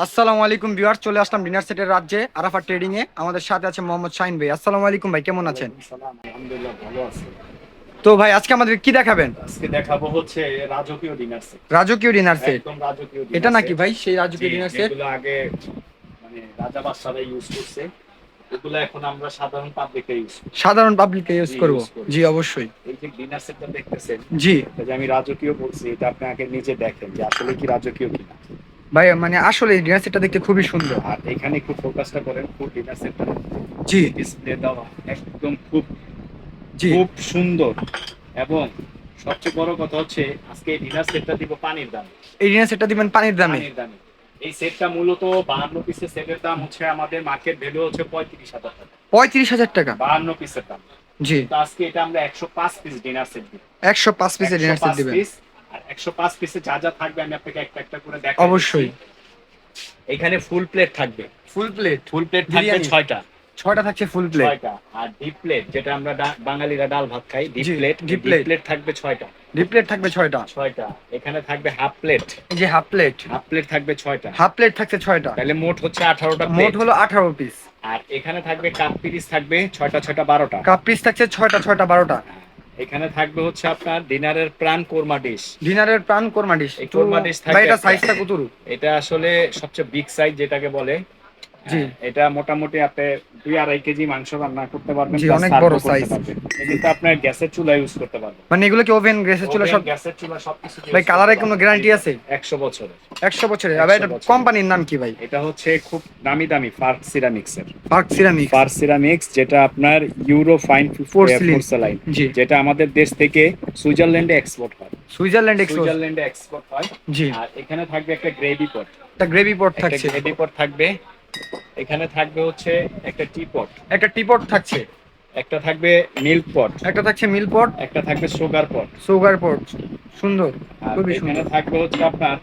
আসসালামু আলাইকুম ভিউয়ার্স, চলে আসলাম ডিনার সেটের রাজ্যে আরাফাত ট্রেডিং এ। আমাদের সাথে আছে মোহাম্মদ শাহিন ভাই। আসসালামু আলাইকুম ভাই, কেমন আছেন? ওয়ালাইকুম সালাম, আলহামদুলিল্লাহ ভালো আছি। তো ভাই আজকে আমাদের কি দেখাবেন? আজকে দেখাবো হচ্ছে রাজকীয় ডিনার সেট। রাজকীয় ডিনার সেট। একদম রাজকীয় এটা ডিনার নাকি সেট। ভাই সেই জি, রাজকীয় ডিনার সেট? যেগুলো আগে মানে রাজা বাদশারা ইউজ করছে, এগুলো এখন আমরা সাধারণ পাবলিকে ইউজ করি। সাধারণ পাবলিকে ইউজ জি, করব। ইউজ করি। জি অবশ্যই। এই যে ডিনার সেটটা দেখতেছেন, জি এটা যে আমি রাজকীয় বলছি, এটা আপনি আগে নিজে দেখেন যে আসলে কি রাজকীয় কিনা। ভাই, মানে আসলে ডিনার সেটটা দেখতে খুবই সুন্দর। আর এখানে একটু ফোকাসটা করেন, ফুল ডিনার সেটটা জি ডিসপ্লে দেওয়া একদম খুব জি। খুব সুন্দর। এবং সবচেয়ে বড় কথা হচ্ছে আজকে এই ডিনার সেটটা দিব পানির দামে। এই ডিনার সেটটা দিবেন পানির দামে? পানির দামে। এই সেটটা মূলত 52 পিসের সেটের দাম হচ্ছে আমাদের মার্কেট ভ্যালু হচ্ছে 35,000 টাকা। 35,000 টাকা? 52 পিসের দাম। জি। তো আজকে এটা আমরা 105 পিস ডিনার সেট দিব। 105 পিসের ডিনার সেট 105 দিবেন? পিস। আর 105 পিসে যা যা থাকবে আমি আপনাকে একটা একটা করে দেখাই দিচ্ছি। অবশ্যই। এখানে ফুল প্লেট থাকবে। ফুল প্লেট ফুল প্লেট থাকবে বিরিয়ানি 6টা। 6টা থাকছে ফুল প্লেট। 6টা। আর ডিপ প্লেট যেটা আমরা বাঙালিরা ডাল ভাত খাই, ডিপ জি plate, deep deep plate. Plate থাকবে 6টা। ডিপ প্লেট থাকবে 6টা। 6টা। এখানে থাকবে হাফ প্লেট। এই যে হাফ প্লেট। হাফ প্লেট থাকবে 6টা। হাফ প্লেট থাকছে 6টা। তাহলে মোট হচ্ছে 18টা মোট প্লেট। হলো 18 পিস। আর এখানে থাকবে কাপ পিরিচ থাকবে 6টা 6টা 12টা। কাপ পিস থাকছে 6টা 12টা। এখানে থাকবে হচ্ছে আপনার ডিনারের প্রাণ কোরমা ডিশ। ডিনারের প্রাণ কোরমা ডিশ এই তো। কোরমা ডিশ ভাই থাকবে এটা একটা। সাইজটা কতটুকু? এটা আসলে সবচেয়ে বিগ সাইজ যেটাকে বলে। জি এটা মোটামুটি আপনি 2-2.5 কেজি মাংস রান্না করতে পারবেন, জি, প্লাস অনেক বড় সার্ভও করতে সাইজ। পারবেন। এটা কিন্তু আপনার গ্যাসের চুলা ইউজ করতে পারবেন। মানে এগুলো কি ওভেন গ্যাসের চুলা ওভেন, সব? গ্যাসের চুলা সবকিছু ভাই ইউজ করতে কালারের কোনো পারবেন। গ্যারান্টি আছে? 100 বছরের। 100 বছরের? আবার 100 এটা বছরের। কোম্পানির নাম কি ভাই? এটা হচ্ছে খুব দামি দামি ফার্ক সিরামিক্সের। পার্ক সিরামিক্স। ফার সিরামিক্স, যেটা আপনার ইউরো ফাইন পোর্সিলিন। পোর্সেলাইন, জি। যেটা আমাদের দেশ থেকে সুইজারল্যান্ডে এক্সপোর্ট হয়। Switzerland export. সুইজারল্যান্ডে এক্সপোর্ট হয়। জি। আর এখানে থাকবে একটা গ্রেভি পট। একটা গ্রেভি পট একটা থাকছে। গ্রেভি পট থাকবে। এখানে থাকবে হচ্ছে একটা টি পট। একটা টিপট থাকছে। একটা থাকবে মিল্ক পট। একটা থাকছে মিল পট। একটা থাকবে সুগার পট। সুগার পট। সুন্দর। আর খুবই এখানে সুন্দর। থাকবে হচ্ছে আপনার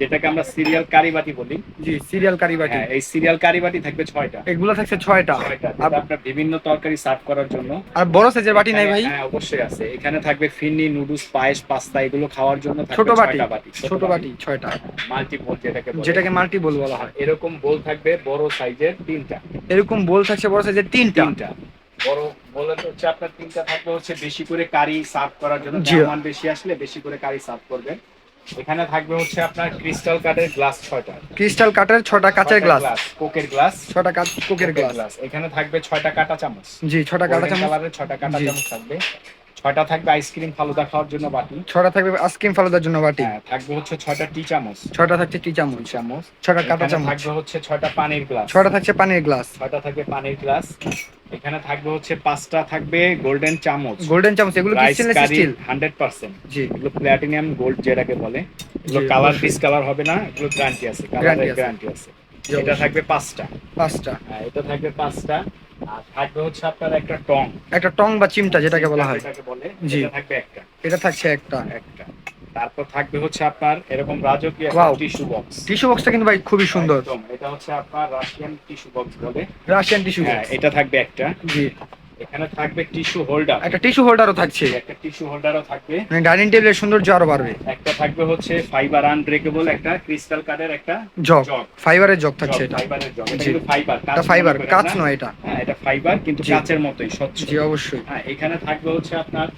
যেটাকে আমরা সিরিয়াল কারিবাটি বলি। জি, সিরিয়াল কারি বাটি। হ্যাঁ, এই সিরিয়াল কারিবাটি থাকবে 6টা। এগুলো থাকছে 6টা। 6টা, আর যেটা আপনার বিভিন্ন তরকারি সার্ভ করার জন্য। আর বড় সাইজের বাটি নাই এখানে ভাই? হ্যাঁ অবশ্যই আছে। এখানে থাকবে ফিরনি, নুডলস, পায়েস, পাস্তা, এগুলো খাওয়ার জন্য ছোট থাকবে বাটি। 6টা বাটি। ছোট বাটি 6টা। মাল্টি বোল যেটাকে বলে। যেটাকে মাল্টি বোল বলা আর হয়। এরকম বোল থাকবে বড় সাইজের 3টা। এরকম বোল থাকছে বড় সাইজের 3টা। 3টা বড় বোলের হচ্ছে আপনার 3টা থাকবে হচ্ছে বেশি করে কারি সার্ভ করার জন্য। জি। মেহমান বেশি আসলে বেশি করে কারি সার্ভ করবেন। এখানে থাকবে হচ্ছে আপনার ক্রিস্টাল কাঠের গ্লাস 6টা। ক্রিস্টাল কাঠের 6টা কাচের 6টা গ্লাস। Glass, কোকের glass. 6টা কাচ কোকের কোকের গ্লাস। গ্লাস। এখানে থাকবে 6টা কাঁটা চামচ। জি, 6টা কাঁটা গোল্ডেন চামচ। কালারের 6টা কাঁটা জি। চামচ থাকবে। 6টা থাকবে আইসক্রিম ফালুদা খাওয়ার জন্য বাটি। 6টা থাকবে আইসক্রিম ফালুদার জন্য বাটি। হ্যাঁ, থাকবে হচ্ছে 6টা টি চামচ। 6টা থাকছে টি টি চামচ। চামচ। 6টা কাঁটা এখানে চামচ। থাকবে হচ্ছে 6টা পানির গ্লাস। 6টা থাকছে পানির গ্লাস। 6টা থাকবে পানির গ্লাস। এখানে থাকবে হচ্ছে 5টা থাকবে গোল্ডেন চামচ। গোল্ডেন চামচ, এগুলো কি রাইস স্টেনলেস কারি স্টিল? 100%। জি এগুলো প্ল্যাটিনাম গোল্ড যেটাকে বলে। এগুলো জি কালার অবশ্যই। ডিসকালার হবে না, এগুলো গ্যারান্টি আছে, গ্যারান্টি কালারের আছে। গ্যারান্টি আছে। জি এটা অবশ্যই। থাকবে 5টা। 5টা। হ্যাঁ, এটা থাকবে 5টা। আর থাকবে হচ্ছে আপনার একটা টং। একটা টং বা চিমটা যেটাকে বলা হয়। যেটাকে বলে, জি। এটা থাকবে একটা। এটা থাকছে একটা। একটা। তারপর থাকবে হচ্ছে আপনার এরকম রাজকীয় একটা ওয়াও। Tissue box. টিস্যু বক্সটা কিন্তু ভাই খুবই সুন্দর। একদম, এটা হচ্ছে আপনার রাশিয়ান টিস্যু বক্স বলে। রাশিয়ান টিস্যু হ্যাঁ, বক্স। এটা থাকবে একটা। জি। এখানে থাকবে টিস্যু হোল্ডার। একটা টিস্যু হোল্ডারও থাকছে। একটা টিস্যু হোল্ডারও থাকবে। মানে ডাইনিং টেবিলের সৌন্দর্য আরো বাড়বে। একটা থাকবে হচ্ছে ফাইবার আনব্রেকেবল, একটা ক্রিস্টাল কাঠের একটা জগ। জগ। ফাইবারের জগ থাকছে এটা। ফাইবারের জগ। এটা জি। কিন্তু ফাইবার, এটা ফাইবার, কাঁচ নয় এটা। হ্যাঁ, এটা ফাইবার কিন্তু জি। কাঁচের মতোই স্বচ্ছ। জি অবশ্যই। হ্যাঁ, এখানে থাকবে হচ্ছে আপনার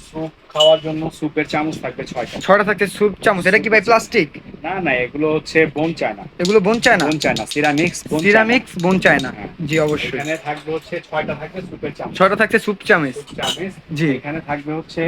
স্যুপ খাওয়ার জন্য স্যুপের চামচ থাকবে 6টা। 6টা থাকছে স্যুপ চামচ। এটা কি ভাই প্লাস্টিক? না না, এগুলো হচ্ছে বোন চায়না। এগুলো বোন চায় না? Bone china, ceramics bone china. Ceramics বোন চায় না। হ্যাঁ। জি অবশ্যই। এখানে থাকবে হচ্ছে 6টা থাকবে স্যুপের চামচ। 6টা থাকছে স্যুপ চামচ। স্যুপ চামচ। জি। এখানে থাকবে হচ্ছে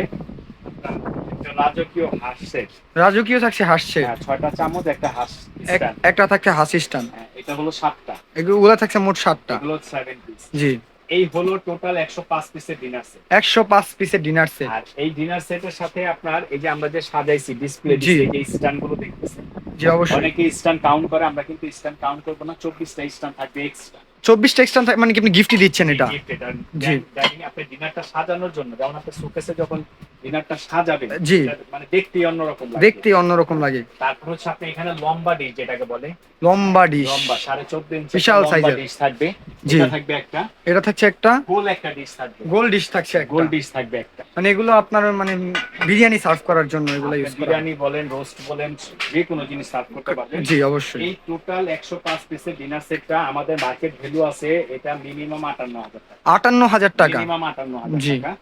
আপনার একটা রাজকীয় হাঁস সেট। রাজকীয় থাকছে হাসছে। হ্যাঁ, 6টা চামচ, একটা হাঁস স্ট্যান্ড। একটা থাকছে হাসি স্টান। হ্যাঁ, এটা হলো 7টা। এগুলো থাকছে মোট 7টা। এগুলো 7 পিস। জি। এই হলো টোটাল 105 পিসের ডিনার সেট। 105 পিসের ডিনার সেট। আর এই ডিনার সেটের সাথে আপনার এই যে আমরা যে সাজাইছি ডিসপ্লে জি। দিছি, এই স্ট্যান্ড গুলো দেখতেছেন। জি অবশ্যই। অনেকে স্ট্যান্ড কাউন্ট করে, আমরা কিন্তু স্ট্যান্ড কাউন্ট করব না। 24টা স্ট্যান্ড থাকবে এক্সট্রা। 24টা এক্সট্রা মানে কি আপনি গিফটই দিচ্ছেন এটা? গিফট এটা। জি। ডাইনিং আপনি ডিনারটা সাজানোর জন্য, যেমন আপনি শোকেসে যখন ডিনারটা সাজাবেন, জি। এটা মানে দেখতেই অন্যরকম লাগবে। দেখতে অন্যরকম লাগে। তারপর হচ্ছে আপনি এখানে লম্বা ডিশ যেটাকে বলে, লম্বা ডিশ, লম্বা 14.5 ইঞ্চি বিশাল লম্বা সাইজের। ডিশ থাকবে। জি। এটা থাকবে একটা, এটা থাকছে একটা গোল একটা ডিশ থাকবে, গোল ডিশ থাকছে একটা। গোল ডিশ থাকবে একটা। মানে এগুলো আপনার মানে বিরিয়ানি সার্ভ করার জন্য এগুলো আপনি ইউজ করা হয়। বিরিয়ানি বলেন, রোস্ট বলেন, যে কোনো জিনিস সার্ভ করতে পারবেন। জি অবশ্যই। এই টোটাল 105 পিসের ডিনার সেটটা আমাদের মার্কেট ভ্যালু আছে এটা মিনিমাম 58,000 টাকা। 58,000 টাকা। মিনিমাম 58,000 জি। টাকা।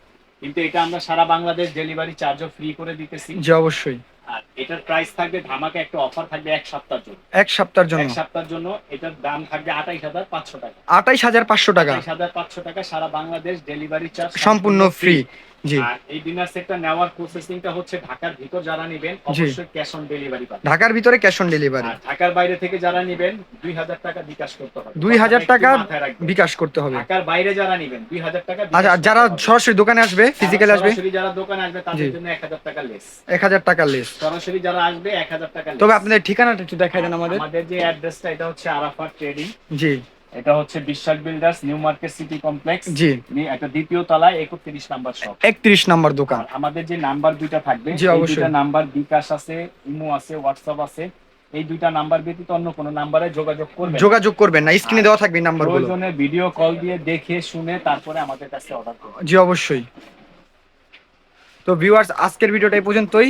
কিন্তু এটা আমরা সারা বাংলাদেশ ডেলিভারি চার্জও ফ্রি করে দিতেছি। জি অবশ্যই। আর এটার প্রাইস থাকবে, ধামাকা একটা অফার থাকবে 1 সপ্তাহের জন্য। এক সপ্তাহের জন্য 1 সপ্তাহের জন্য এটার দাম থাকবে 28,500 টাকা। 28,500 টাকা 28,500 টাকা, সারা বাংলাদেশ ডেলিভারি চার্জ সম্পূর্ণ ফ্রি। জি। আর এই ডিনার সেটটা নেওয়ার প্রসেসিংটা হচ্ছে ঢাকার ভিতর যারা নেবেন জি। অবশ্যই ক্যাশ অন ডেলিভারি পাবেন। ঢাকার ভিতরে ক্যাশ অন ডেলিভারি। আর ঢাকার বাইরে থেকে যারা নেবেন 2,000 টাকা বিকাশ করতে হবে। 2,000 কথাটা টাকা একটু মাথায় রাখবেন। বিকাশ করতে হবে। ঢাকার বাইরে যারা নেবেন 2,000 টাকা বিকাশ আচ্ছা, করতে যারা হবে। সরাসরি দোকানে আসবে, ফিজিক্যালি আসবে, সরাসরি যারা দোকানে আসবে তাদের জি। জন্য 1,000 টাকা লেস। 1,000 টাকা লেস। সরাসরি যারা আসবে 1,000 টাকা লেস। তবে আপনাদের ঠিকানাটা একটু দেখাই দেন আমাদের। আমাদের যে অ্যাড্রেসটা এটা হচ্ছে আরাফাত ট্রেডিং। জি। এটা হচ্ছে Biswas builders new market city complex. জি। এটা দ্বিতীয় তলায় 31 নাম্বার শপ। 31 নাম্বার দোকান। আর আমাদের যে নাম্বার দুইটা থাকবে, জি, এই অবশ্যই। দুইটা নাম্বার বিকাশ আছে, ইমো আছে, হোয়াটসঅ্যাপ আছে। এই দুইটা নাম্বার ব্যতীত অন্য কোনো নাম্বারে যোগাযোগ করবেন। যোগাযোগ করবেন না, স্ক্রিনে দেওয়া থাকবে নাম্বারগুলো। প্রয়োজনে ভিডিও কল দিয়ে দেখে শুনে তারপরে আমাদের কাছে অর্ডার করবেন। জি অবশ্যই। তো ভিউয়ার্স, আজকের ভিডিওটা এই পর্যন্তই।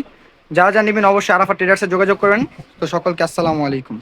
যারা যা নেবেন অবশ্যই আরাফাত ট্রেডার্সে যোগাযোগ করবেন। তো সকলকে আসসালামু আলাইকুম।